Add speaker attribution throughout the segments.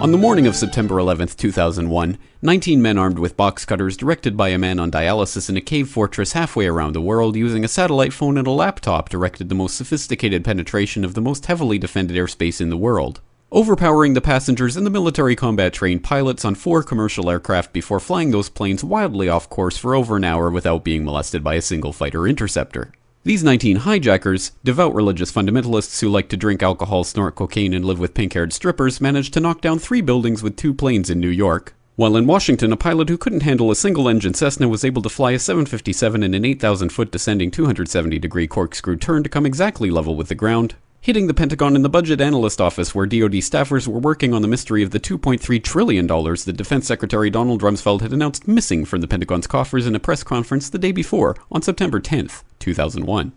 Speaker 1: On the morning of September 11, 2001, 19 men armed with box cutters, directed by a man on dialysis in a cave fortress halfway around the world, using a satellite phone and a laptop, directed the most sophisticated penetration of the most heavily defended airspace in the world, overpowering the passengers and the military combat-trained pilots on 4 commercial aircraft before flying those planes wildly off course for over an hour without being molested by a single fighter interceptor. These 19 hijackers, devout religious fundamentalists who like to drink alcohol, snort cocaine, and live with pink-haired strippers, managed to knock down 3 buildings with 2 planes in New York. While in Washington, a pilot who couldn't handle a single-engine Cessna was able to fly a 757 in an 8,000-foot descending 270-degree corkscrew turn to come exactly level with the ground, hitting the Pentagon in the Budget Analyst Office, where DoD staffers were working on the mystery of the $2.3 trillion that Defense Secretary Donald Rumsfeld had announced missing from the Pentagon's coffers in a press conference the day before, on September 10th, 2001.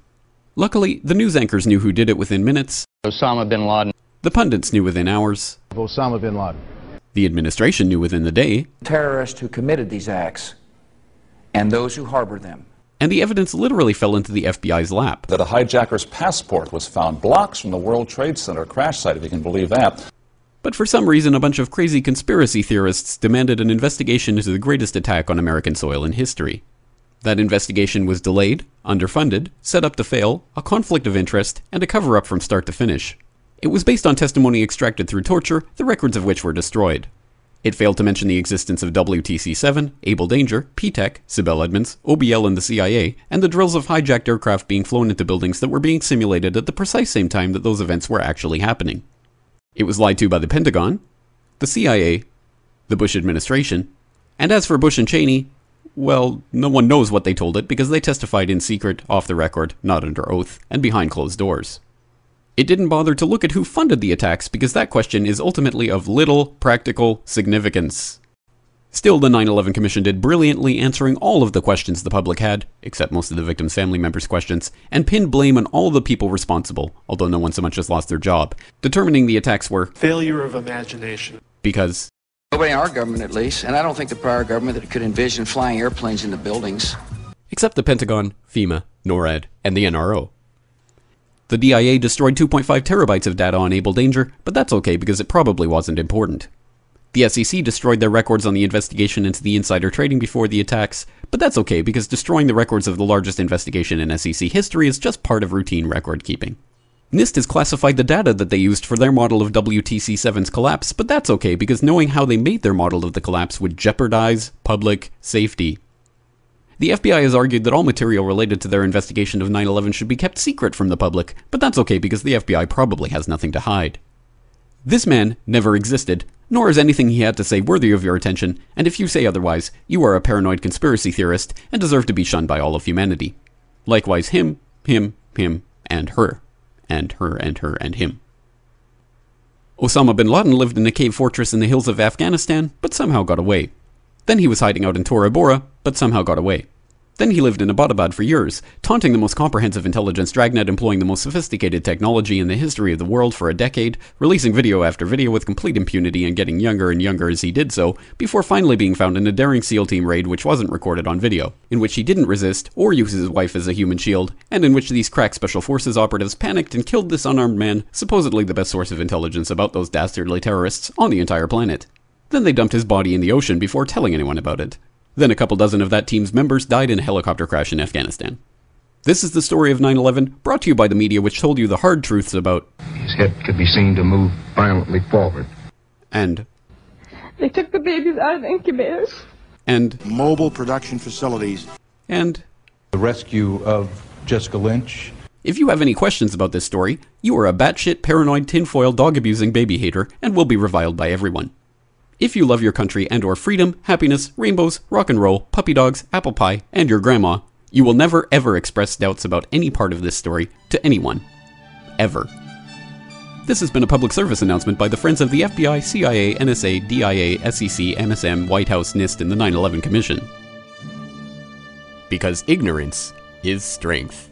Speaker 1: Luckily, the news anchors knew who did it within minutes.
Speaker 2: Osama bin Laden.
Speaker 1: The pundits knew within hours.
Speaker 3: Osama bin Laden.
Speaker 1: The administration knew within the day.
Speaker 4: Terrorists who committed these acts and those who harbored them.
Speaker 1: And the evidence literally fell into the FBI's lap.
Speaker 5: That a hijacker's passport was found blocks from the World Trade Center crash site, if you can believe that.
Speaker 1: But for some reason, a bunch of crazy conspiracy theorists demanded an investigation into the greatest attack on American soil in history. That investigation was delayed, underfunded, set up to fail, a conflict of interest, and a cover-up from start to finish. It was based on testimony extracted through torture, the records of which were destroyed. It failed to mention the existence of WTC-7, Able Danger, P-TECH, Sibel Edmonds, OBL and the CIA, and the drills of hijacked aircraft being flown into buildings that were being simulated at the precise same time that those events were actually happening. It was lied to by the Pentagon, the CIA, the Bush administration, and as for Bush and Cheney, well, no one knows what they told it because they testified in secret, off the record, not under oath, and behind closed doors. It didn't bother to look at who funded the attacks because that question is ultimately of little practical significance. Still, the 9/11 Commission did brilliantly, answering all of the questions the public had, except most of the victims' family members' questions, and pinned blame on all of the people responsible, although no one so much as lost their job, determining the attacks were
Speaker 6: failure of imagination.
Speaker 1: Because
Speaker 4: Nobody in our government, at least, and I don't think the prior government that could envision flying airplanes into buildings.
Speaker 1: Except the Pentagon, FEMA, NORAD, and the NRO. The DIA destroyed 2.5 terabytes of data on Able Danger, but that's okay because it probably wasn't important. The SEC destroyed their records on the investigation into the insider trading before the attacks, but that's okay because destroying the records of the largest investigation in SEC history is just part of routine record keeping. NIST has classified the data that they used for their model of WTC-7's collapse, but that's okay because knowing how they made their model of the collapse would jeopardize public safety. The FBI has argued that all material related to their investigation of 9/11 should be kept secret from the public, but that's okay because the FBI probably has nothing to hide. This man never existed, nor is anything he had to say worthy of your attention, and if you say otherwise, you are a paranoid conspiracy theorist and deserve to be shunned by all of humanity. Likewise him, and her. And her, and her, and him. Osama bin Laden lived in a cave fortress in the hills of Afghanistan, but somehow got away. Then he was hiding out in Tora Bora, but somehow got away. Then he lived in Abbottabad for years, taunting the most comprehensive intelligence dragnet employing the most sophisticated technology in the history of the world for a decade, releasing video after video with complete impunity and getting younger and younger as he did so, before finally being found in a daring SEAL team raid which wasn't recorded on video, in which he didn't resist or use his wife as a human shield, and in which these crack special forces operatives panicked and killed this unarmed man, supposedly the best source of intelligence about those dastardly terrorists on the entire planet. Then they dumped his body in the ocean before telling anyone about it. Then a couple dozen of that team's members died in a helicopter crash in Afghanistan. This is the story of 9/11, brought to you by the media which told you the hard truths about
Speaker 7: his head could be seen to move violently forward.
Speaker 1: And
Speaker 8: they took the babies out of the incubators.
Speaker 1: And
Speaker 3: mobile production facilities.
Speaker 1: And
Speaker 7: the rescue of Jessica Lynch.
Speaker 1: If you have any questions about this story, you are a batshit paranoid tinfoil dog-abusing baby hater and will be reviled by everyone. If you love your country and or freedom, happiness, rainbows, rock and roll, puppy dogs, apple pie, and your grandma, you will never ever express doubts about any part of this story to anyone. Ever. This has been a public service announcement by the Friends of the FBI, CIA, NSA, DIA, SEC, MSM, White House, NIST, and the 9/11 Commission. Because ignorance is strength.